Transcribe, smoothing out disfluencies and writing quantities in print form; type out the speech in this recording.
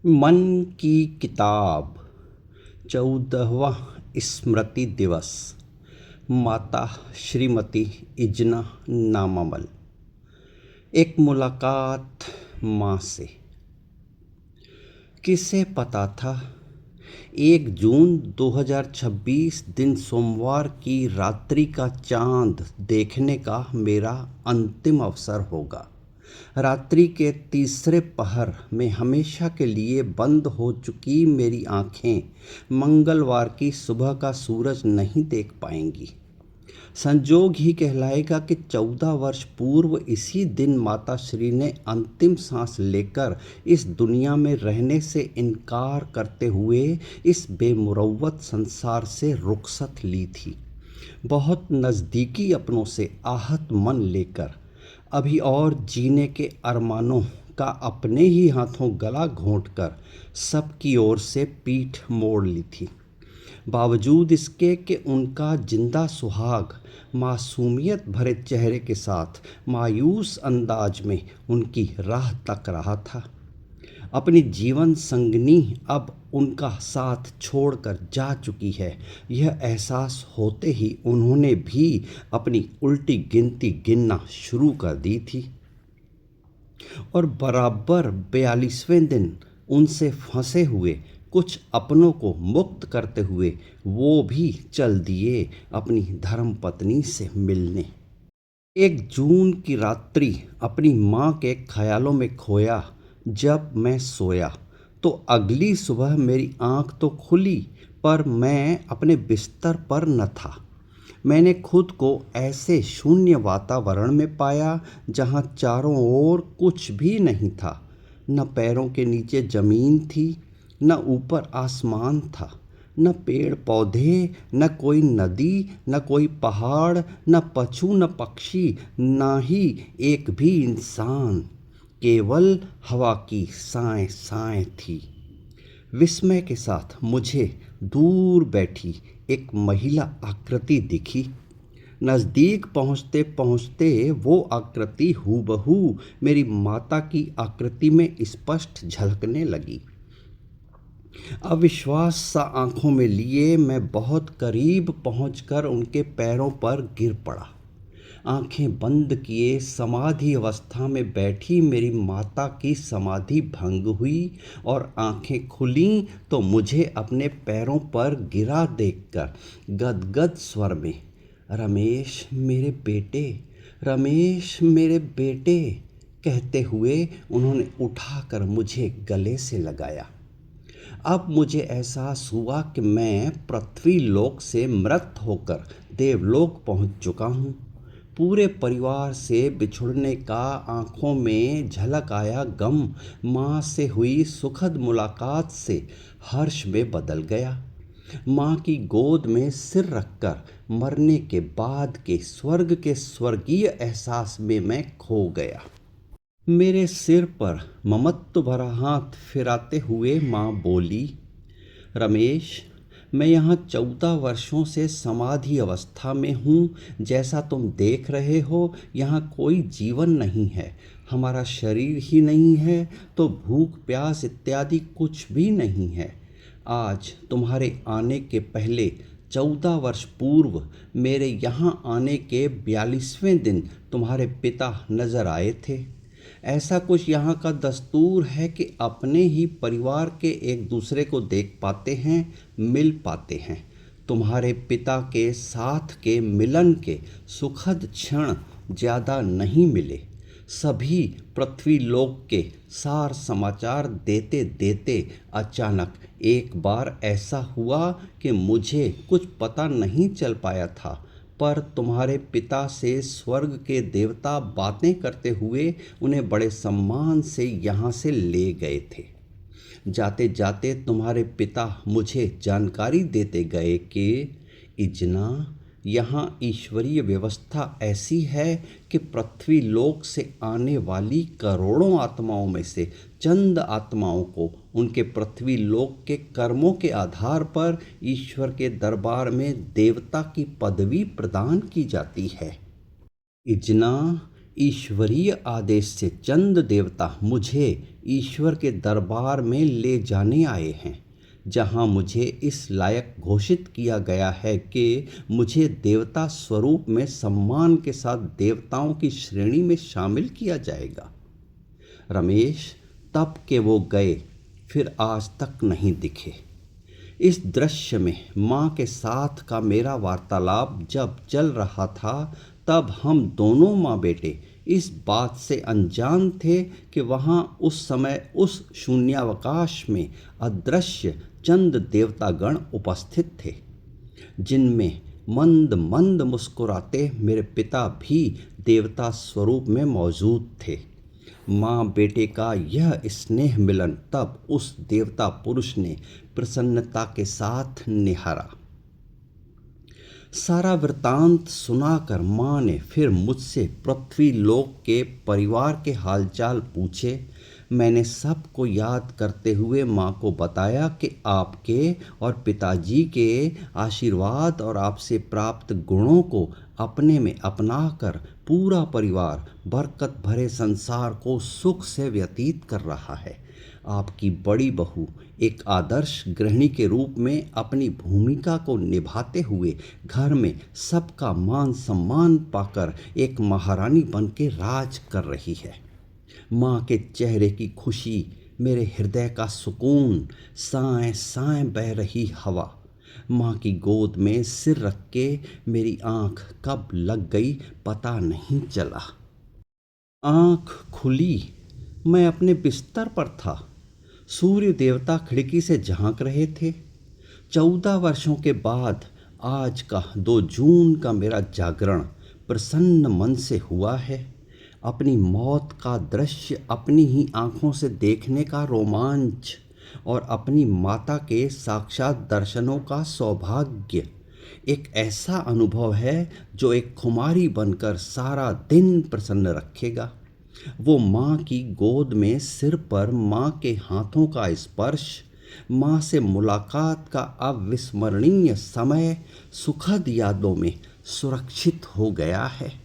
मन की किताब 14वां स्मृति दिवस। माता श्रीमती इजना नामामल। एक मुलाकात माँ से। किसे पता था 1 जून 2026 दिन सोमवार की रात्रि का चांद देखने का मेरा अंतिम अवसर होगा। रात्रि के तीसरे पहर में हमेशा के लिए बंद हो चुकी मेरी आंखें मंगलवार की सुबह का सूरज नहीं देख पाएंगी। संजोग ही कहलाएगा कि 14 वर्ष पूर्व इसी दिन माता श्री ने अंतिम सांस लेकर इस दुनिया में रहने से इनकार करते हुए इस बेमुरव्वत संसार से रुखसत ली थी। बहुत नज़दीकी अपनों से आहत मन लेकर अभी और जीने के अरमानों का अपने ही हाथों गला घोंटकर सबकी ओर से पीठ मोड़ ली थी। बावजूद इसके कि उनका जिंदा सुहाग मासूमियत भरे चेहरे के साथ मायूस अंदाज में उनकी राह तक रहा था। अपनी जीवन संगनी अब उनका साथ छोड़कर जा चुकी है, यह एहसास होते ही उन्होंने भी अपनी उल्टी गिनती गिनना शुरू कर दी थी। और बराबर 42वें दिन उनसे फंसे हुए कुछ अपनों को मुक्त करते हुए वो भी चल दिए अपनी धर्मपत्नी से मिलने। 1 जून की रात्रि अपनी माँ के ख्यालों में खोया। जब मैं सोया तो अगली सुबह मेरी आँख तो खुली, पर मैं अपने बिस्तर पर न था। मैंने खुद को ऐसे शून्य वातावरण में पाया जहाँ चारों ओर कुछ भी नहीं था। न पैरों के नीचे ज़मीन थी, न ऊपर आसमान था, न पेड़ पौधे, न कोई नदी, न कोई पहाड़, न पशु, न पक्षी, न ही एक भी इंसान। केवल हवा की साएं साएं थी। विस्मय के साथ मुझे दूर बैठी एक महिला आकृति दिखी। नज़दीक पहुँचते पहुँचते वो आकृति हूबहू मेरी माता की आकृति में स्पष्ट झलकने लगी। अविश्वास सा आंखों में लिए मैं बहुत करीब पहुंचकर उनके पैरों पर गिर पड़ा। आंखें बंद किए समाधि अवस्था में बैठी मेरी माता की समाधि भंग हुई और आंखें खुलीं तो मुझे अपने पैरों पर गिरा देखकर गदगद स्वर में, रमेश मेरे बेटे, रमेश मेरे बेटे कहते हुए उन्होंने उठाकर मुझे गले से लगाया। अब मुझे एहसास हुआ कि मैं पृथ्वी लोक से मृत होकर देवलोक पहुंच चुका हूं। पूरे परिवार से बिछुड़ने का आंखों में झलक आया गम माँ से हुई सुखद मुलाकात से हर्ष में बदल गया। माँ की गोद में सिर रखकर मरने के बाद के स्वर्ग के स्वर्गीय एहसास में मैं खो गया। मेरे सिर पर ममत्व भरा हाथ फिराते हुए माँ बोली, रमेश, मैं यहाँ 14 वर्षों से समाधि अवस्था में हूँ। जैसा तुम देख रहे हो यहाँ कोई जीवन नहीं है। हमारा शरीर ही नहीं है तो भूख प्यास इत्यादि कुछ भी नहीं है। आज तुम्हारे आने के पहले 14 वर्ष पूर्व मेरे यहाँ आने के 42वें दिन तुम्हारे पिता नजर आए थे। ऐसा कुछ यहाँ का दस्तूर है कि अपने ही परिवार के एक दूसरे को देख पाते हैं, मिल पाते हैं। तुम्हारे पिता के साथ के मिलन के सुखद क्षण ज़्यादा नहीं मिले। सभी पृथ्वी लोक के सार समाचार देते देते अचानक एक बार ऐसा हुआ कि मुझे कुछ पता नहीं चल पाया था, पर तुम्हारे पिता से स्वर्ग के देवता बातें करते हुए उन्हें बड़े सम्मान से यहाँ से ले गए थे। जाते जाते तुम्हारे पिता मुझे जानकारी देते गए कि इजना, यहाँ ईश्वरीय व्यवस्था ऐसी है कि पृथ्वी लोक से आने वाली करोड़ों आत्माओं में से चंद आत्माओं को उनके पृथ्वी लोक के कर्मों के आधार पर ईश्वर के दरबार में देवता की पदवी प्रदान की जाती है। इजना, ईश्वरीय आदेश से चंद देवता मुझे ईश्वर के दरबार में ले जाने आए हैं, जहाँ मुझे इस लायक घोषित किया गया है कि मुझे देवता स्वरूप में सम्मान के साथ देवताओं की श्रेणी में शामिल किया जाएगा। रमेश तब के वो गए, फिर आज तक नहीं दिखे। इस दृश्य में माँ के साथ का मेरा वार्तालाप जब चल रहा था, तब हम दोनों माँ बेटे इस बात से अनजान थे कि वहाँ उस समय उस शून्यावकाश में अदृश्य चंद देवतागण उपस्थित थे, जिनमें मंद मंद मुस्कुराते मेरे पिता भी देवता स्वरूप में मौजूद थे। माँ बेटे का यह स्नेह मिलन तब उस देवता पुरुष ने प्रसन्नता के साथ निहारा। सारा वृतांत सुनाकर माँ ने फिर मुझसे पृथ्वी लोक के परिवार के हालचाल पूछे। मैंने सबको याद करते हुए माँ को बताया कि आपके और पिताजी के आशीर्वाद और आपसे प्राप्त गुणों को अपने में अपनाकर पूरा परिवार बरकत भरे संसार को सुख से व्यतीत कर रहा है। आपकी बड़ी बहू एक आदर्श गृहिणी के रूप में अपनी भूमिका को निभाते हुए घर में सबका मान सम्मान पाकर एक महारानी बन के राज कर रही है। माँ के चेहरे की खुशी, मेरे हृदय का सुकून, साएं साएं बह रही हवा। माँ की गोद में सिर रख के मेरी आँख कब लग गई पता नहीं चला। आँख खुली, मैं अपने बिस्तर पर था। सूर्य देवता खिड़की से झांक रहे थे। 14 वर्षों के बाद आज का 2 जून का मेरा जागरण प्रसन्न मन से हुआ है। अपनी मौत का दृश्य अपनी ही आँखों से देखने का रोमांच और अपनी माता के साक्षात दर्शनों का सौभाग्य एक ऐसा अनुभव है जो एक खुमारी बनकर सारा दिन प्रसन्न रखेगा। वो माँ की गोद में सिर पर माँ के हाथों का स्पर्श, माँ से मुलाकात का अविस्मरणीय समय सुखद यादों में सुरक्षित हो गया है।